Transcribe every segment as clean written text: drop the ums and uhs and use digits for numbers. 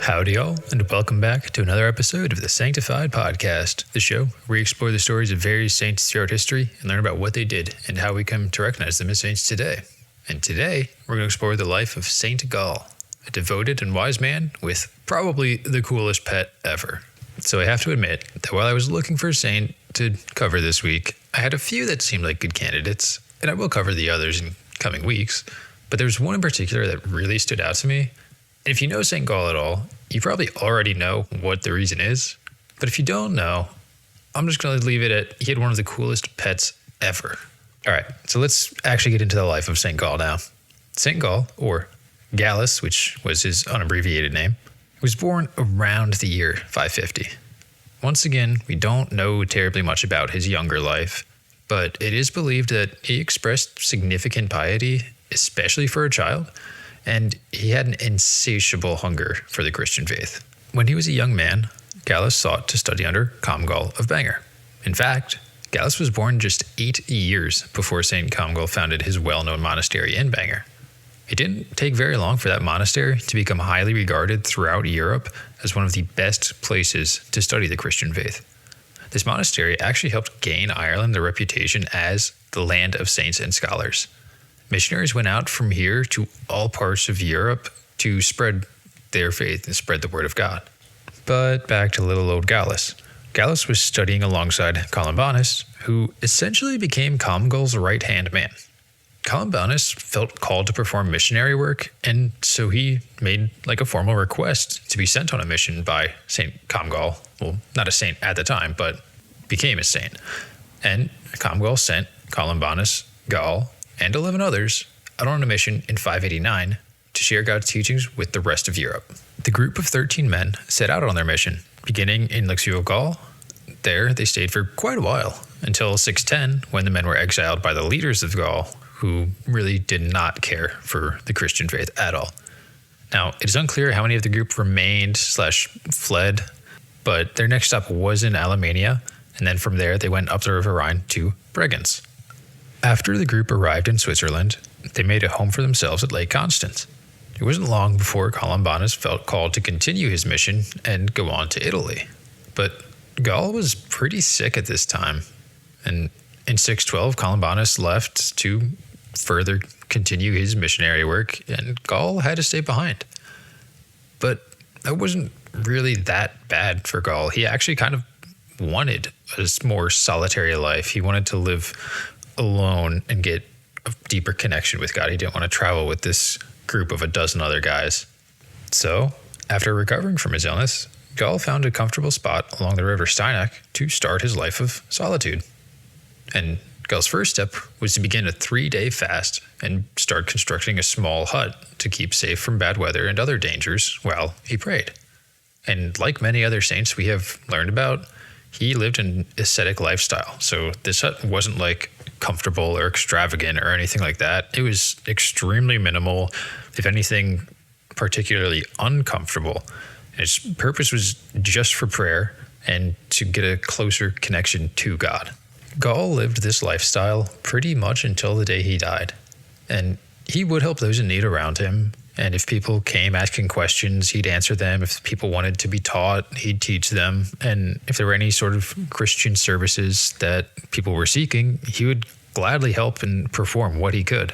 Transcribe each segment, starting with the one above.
Howdy all, and welcome back to another episode of the Sanctified Podcast, the show where we explore the stories of various saints throughout history and learn about what they did and how we come to recognize them as saints today. And today, we're going to explore the life of Saint Gall, a devoted and wise man with probably the coolest pet ever. So I have to admit that while I was looking for a saint to cover this week, I had a few that seemed like good candidates, and I will cover the others in coming weeks, but there's one in particular that really stood out to me. And if you know Saint Gall at all, you probably already know what the reason is. But if you don't know, I'm just going to leave it at he had one of the coolest pets ever. All right, so let's actually get into the life of Saint Gall now. Saint Gall, or Gallus, which was his unabbreviated name, was born around the year 550. Once again, we don't know terribly much about his younger life, but it is believed that he expressed significant piety, especially for a child, and he had an insatiable hunger for the Christian faith. When he was a young man, Gallus sought to study under Gall of Bangor. In fact, Gallus was born just 8 years before St. Gall founded his well-known monastery in Bangor. It didn't take very long for that monastery to become highly regarded throughout Europe as one of the best places to study the Christian faith. This monastery actually helped gain Ireland the reputation as the land of saints and scholars. Missionaries went out from here to all parts of Europe to spread their faith and spread the word of God. But back to little old Gallus. Gallus was studying alongside Columbanus, who essentially became Gall's right-hand man. Columbanus felt called to perform missionary work, and so he made a formal request to be sent on a mission by St. Gall. Well, not a saint at the time, but became a saint. And Gall sent Columbanus, Gall, and 11 others out on a mission in 589 to share God's teachings with the rest of Europe. The group of 13 men set out on their mission, beginning in Gall. There, they stayed for quite a while, until 610, when the men were exiled by the leaders of Gall, who really did not care for the Christian faith at all. Now, it is unclear how many of the group remained/fled, but their next stop was in Alemannia, and then from there they went up the River Rhine to Bregenz. After the group arrived in Switzerland, they made a home for themselves at Lake Constance. It wasn't long before Columbanus felt called to continue his mission and go on to Italy. But Gall was pretty sick at this time, and in 612, Columbanus left to further continue his missionary work, and Gall had to stay behind. But that wasn't really that bad for Gall. He actually kind of wanted a more solitary life. He wanted to live alone and get a deeper connection with God. He didn't want to travel with this group of a dozen other guys. So, after recovering from his illness, Gall found a comfortable spot along the river Steinach to start his life of solitude. And Gall's first step was to begin a 3-day fast and start constructing a small hut to keep safe from bad weather and other dangers while he prayed. And like many other saints we have learned about, he lived an ascetic lifestyle. So this hut wasn't comfortable or extravagant or anything like that. It was extremely minimal, if anything, particularly uncomfortable. Its purpose was just for prayer and to get a closer connection to God. Gall lived this lifestyle pretty much until the day he died, and he would help those in need around him. And if people came asking questions, he'd answer them. If people wanted to be taught, he'd teach them. And if there were any sort of Christian services that people were seeking, he would gladly help and perform what he could.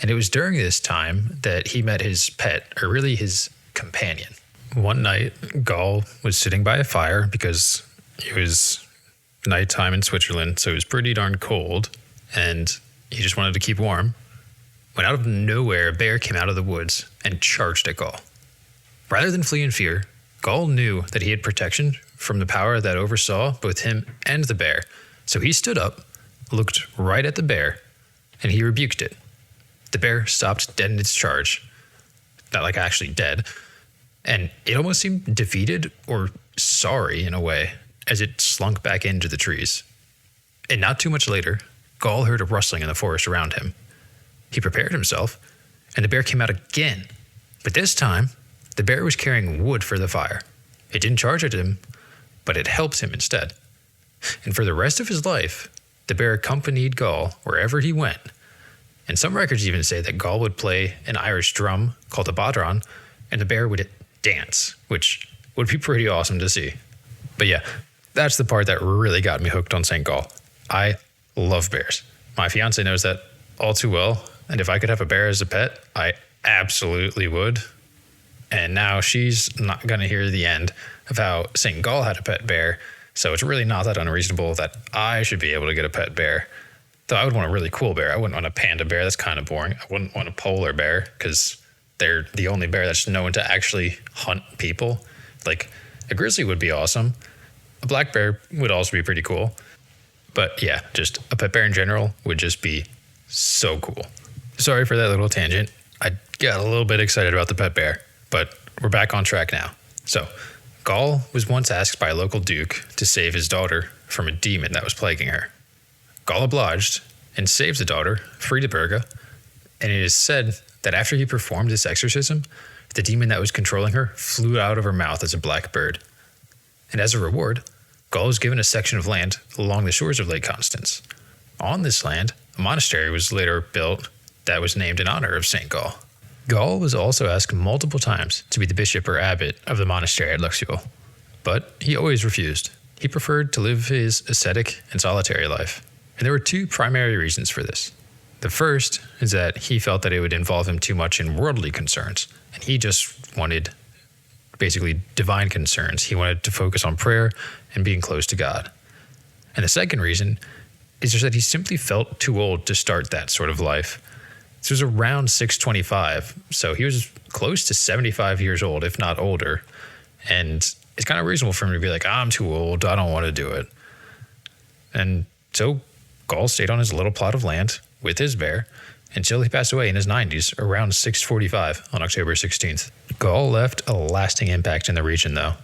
And it was during this time that he met his pet, or really his companion. One night, Gall was sitting by a fire because it was nighttime in Switzerland, so it was pretty darn cold, and he just wanted to keep warm. When out of nowhere, a bear came out of the woods and charged at Gall. Rather than flee in fear, Gall knew that he had protection from the power that oversaw both him and the bear. So he stood up, looked right at the bear, and he rebuked it. The bear stopped dead in its charge. Not actually dead. And it almost seemed defeated or sorry in a way as it slunk back into the trees. And not too much later, Gall heard a rustling in the forest around him. He prepared himself, and the bear came out again. But this time, the bear was carrying wood for the fire. It didn't charge at him, but it helped him instead. And for the rest of his life, the bear accompanied Gall wherever he went. And some records even say that Gall would play an Irish drum called a bodhran, and the bear would dance, which would be pretty awesome to see. But yeah, that's the part that really got me hooked on Saint Gall. I love bears. My fiance knows that all too well, and if I could have a bear as a pet, I absolutely would. And now she's not going to hear the end of how Saint Gall had a pet bear, so it's really not that unreasonable that I should be able to get a pet bear. Though I would want a really cool bear. I wouldn't want a panda bear. That's kind of boring. I wouldn't want a polar bear because they're the only bear that's known to actually hunt people. Like, a grizzly would be awesome. A black bear would also be pretty cool. But yeah, just a pet bear in general would just be so cool. Sorry for that little tangent. I got a little bit excited about the pet bear, but we're back on track now. So, Gall was once asked by a local duke to save his daughter from a demon that was plaguing her. Gall obliged and saved the daughter, Friedeburga, and it is said that after he performed this exorcism, the demon that was controlling her flew out of her mouth as a black bird. And as a reward, Gall was given a section of land along the shores of Lake Constance. On this land, a monastery was later built that was named in honor of Saint Gall. Gall was also asked multiple times to be the bishop or abbot of the monastery at Luxeuil, but he always refused. He preferred to live his ascetic and solitary life. And there were two primary reasons for this. The first is that he felt that it would involve him too much in worldly concerns, and he just wanted basically divine concerns. He wanted to focus on prayer and being close to God. And the second reason is just that he simply felt too old to start that sort of life. This was around 625, so he was close to 75 years old, if not older. And it's kind of reasonable for him to be like, I'm too old, I don't want to do it. And so Gall stayed on his little plot of land with his bear until he passed away in his 90s around 645 on October 16th. Gall left a lasting impact in the region, though.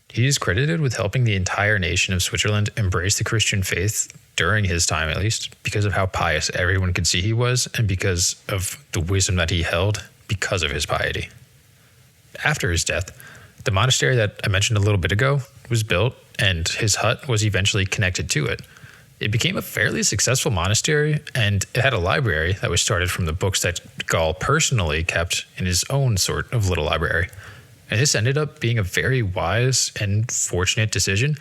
He is credited with helping the entire nation of Switzerland embrace the Christian faith during his time, at least, because of how pious everyone could see he was and because of the wisdom that he held because of his piety. After his death, the monastery that I mentioned a little bit ago was built, and his hut was eventually connected to it. It became a fairly successful monastery, and it had a library that was started from the books that Gall personally kept in his own sort of little library. And this ended up being a very wise and fortunate decision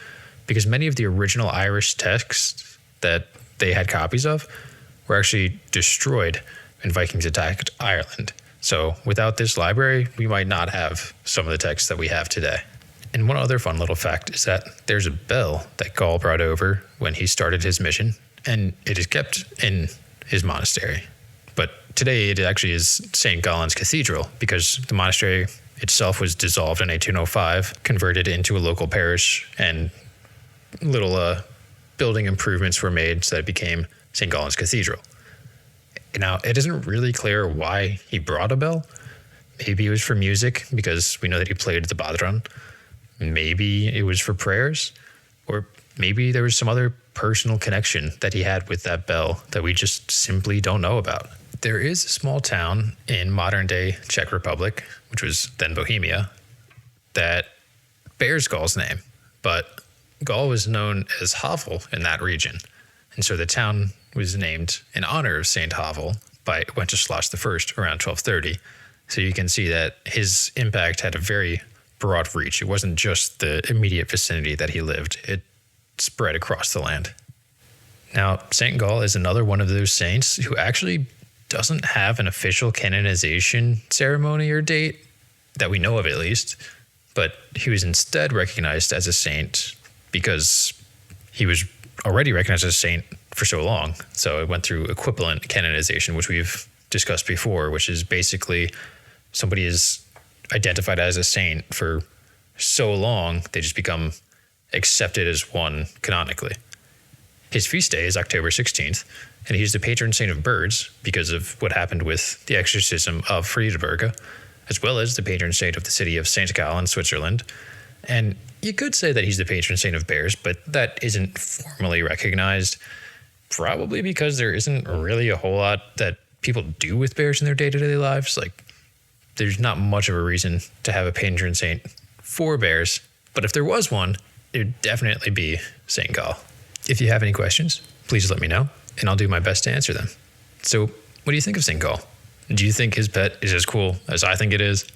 because many of the original Irish texts that they had copies of were actually destroyed when Vikings attacked Ireland. So without this library, we might not have some of the texts that we have today. And one other fun little fact is that there's a bell that Gall brought over when he started his mission, and it is kept in his monastery. But today it actually is St. Gallen's Cathedral because the monastery itself was dissolved in 1805, converted into a local parish, and little building improvements were made so that it became St. Gallen's Cathedral. Now, it isn't really clear why he brought a bell. Maybe it was for music because we know that he played the bodhran. Maybe it was for prayers, or maybe there was some other personal connection that he had with that bell that we just simply don't know about. There is a small town in modern-day Czech Republic, which was then Bohemia, that bears Gall's name, but Gall was known as Havel in that region, and so the town was named in honor of Saint Havel by Wenceslas I around 1230. So you can see that his impact had a very broad reach. It wasn't just the immediate vicinity that he lived. It spread across the land. Now, Saint Gall is another one of those saints who actually doesn't have an official canonization ceremony or date that we know of, at least, but he was instead recognized as a saint because he was already recognized as a saint for so long. So it went through equivalent canonization, which we've discussed before, which is basically somebody is identified as a saint for so long, they just become accepted as one canonically. His feast day is October 16th, and he's the patron saint of birds because of what happened with the exorcism of Friedeburga, as well as the patron saint of the city of Saint Gall in Switzerland. And you could say that he's the patron saint of bears, but that isn't formally recognized, probably because there isn't really a whole lot that people do with bears in their day-to-day lives. Like, there's not much of a reason to have a patron saint for bears, but if there was one, it would definitely be Saint Gall. If you have any questions, please let me know, and I'll do my best to answer them. So, what do you think of Saint Gall? Do you think his pet is as cool as I think it is?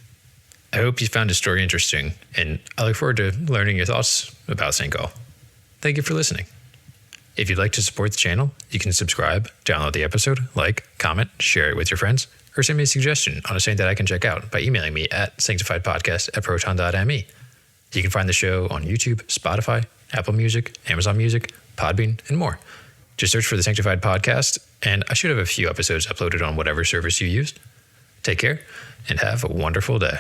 I hope you found his story interesting, and I look forward to learning your thoughts about Saint Gall. Thank you for listening. If you'd like to support the channel, you can subscribe, download the episode, like, comment, share it with your friends, or send me a suggestion on a saint that I can check out by emailing me at sanctifiedpodcast@proton.me. You can find the show on YouTube, Spotify, Apple Music, Amazon Music, Podbean, and more. Just search for the Sanctified Podcast, and I should have a few episodes uploaded on whatever service you used. Take care, and have a wonderful day.